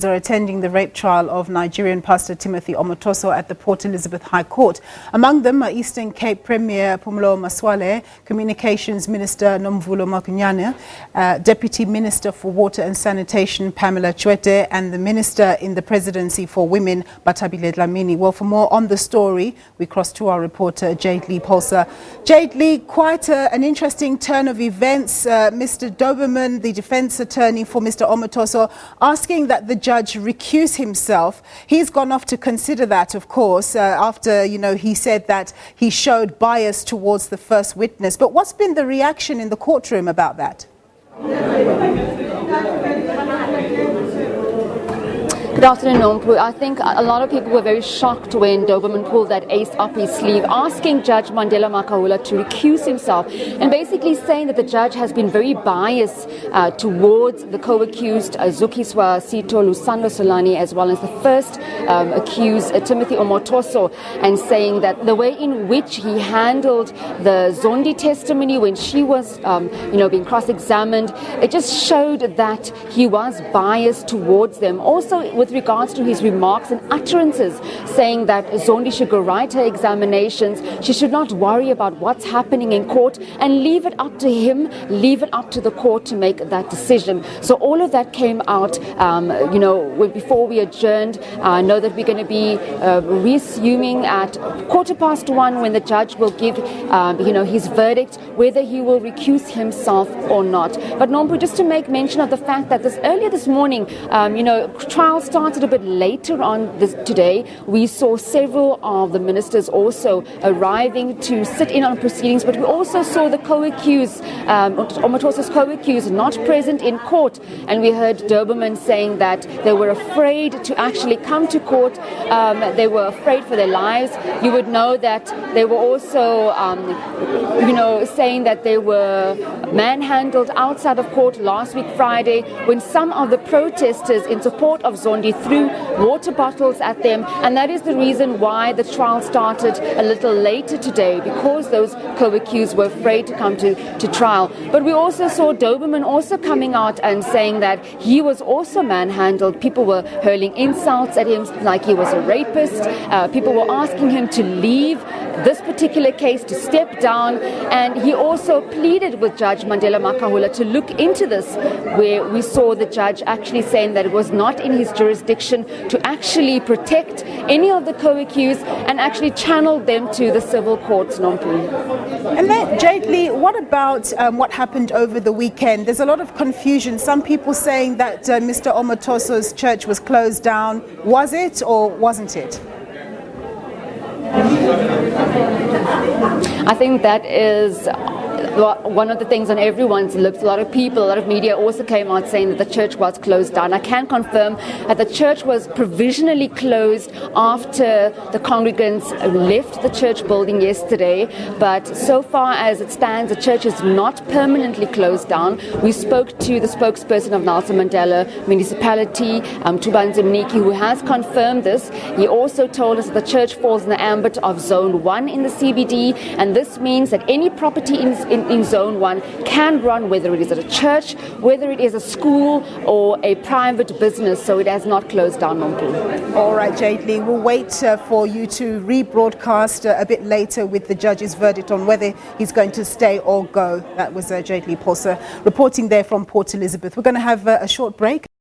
Are attending the rape trial of Nigerian pastor Timothy Omotoso at the Port Elizabeth High Court. Among them are Eastern Cape Premier Phumulo Masualle, Communications Minister Nomvulo Mokonyane, Deputy Minister for Water and Sanitation Pamela Tshwete, and the Minister in the Presidency for Women Bathabile Dlamini. Well, for more on the story, we cross to our reporter Jayed-Leigh Paulse. Jayed-Leigh, quite an interesting turn of events. Mr. Daubermann, the defense attorney for Mr. Omotoso, asking that the judge recuse himself. He's gone off to consider that, of course, after, he said that he showed bias towards the first witness. But what's been the reaction in the courtroom about that? Good afternoon, Nomvulo. I think a lot of people were very shocked when Daubermann pulled that ace up his sleeve, asking Judge Nomvulo Mokonyane to recuse himself and basically saying that the judge has been very biased towards the co-accused Zukiswa Sito Lusando Solani, as well as the first accused Timothy Omotoso, and saying that the way in which he handled the Zondi testimony when she was being cross-examined, it just showed that he was biased towards them. Also, with regards to his remarks and utterances, saying that Zondi should go write her examinations, she should not worry about what's happening in court and leave it up to him, leave it up to the court to make that decision. So all of that came out, before we adjourned. I know that we're going to be resuming at 1:15 when the judge will give, his verdict, whether he will recuse himself or not. But Nomvulo, just to make mention of the fact that earlier this morning, trial started a bit later on today. We saw several of the ministers also arriving to sit in on proceedings, but we also saw the co-accused, Omotoso's co-accused, not present in court. And we heard Daubermann saying that they were afraid to actually come to court. They were afraid for their lives. You would know that they were also, saying that they were manhandled outside of court last week Friday when some of the protesters in support of Zondi threw water bottles at them, and that is the reason why the trial started a little later today, because those co-accused were afraid to come to trial. But we also saw Daubermann also coming out and saying that he was also manhandled. People were hurling insults at him like he was a rapist. People were asking him to leave this particular case, to step down, and he also pleaded with Judge Nomvulo Mokonyane to look into this, where we saw the judge actually saying that it was not in his jurisdiction to actually protect any of the co-accused and actually channel them to the civil courts. And then, Jayed-Leigh, what about what happened over the weekend? There's a lot of confusion. Some people saying that Mr. Omotoso's church was closed down. Was it or wasn't it? I think that is one of the things on everyone's lips. A lot of people, a lot of media also came out saying that the church was closed down. I can confirm that the church was provisionally closed after the congregants left the church building yesterday, but so far as it stands, the church is not permanently closed down. We spoke to the spokesperson of Nelson Mandela Municipality, Tubanzi Mniki, who has confirmed this. He also told us that the church falls in the ambit of Zone 1 in the CBD, and this means that any property in Zone 1 can run, whether it is at a church, whether it is a school or a private business, so it has not closed down. All right, Jayed-Leigh, we'll wait for you to rebroadcast a bit later with the judge's verdict on whether he's going to stay or go. That was Jayed-Leigh Paulse reporting there from Port Elizabeth. We're going to have a short break.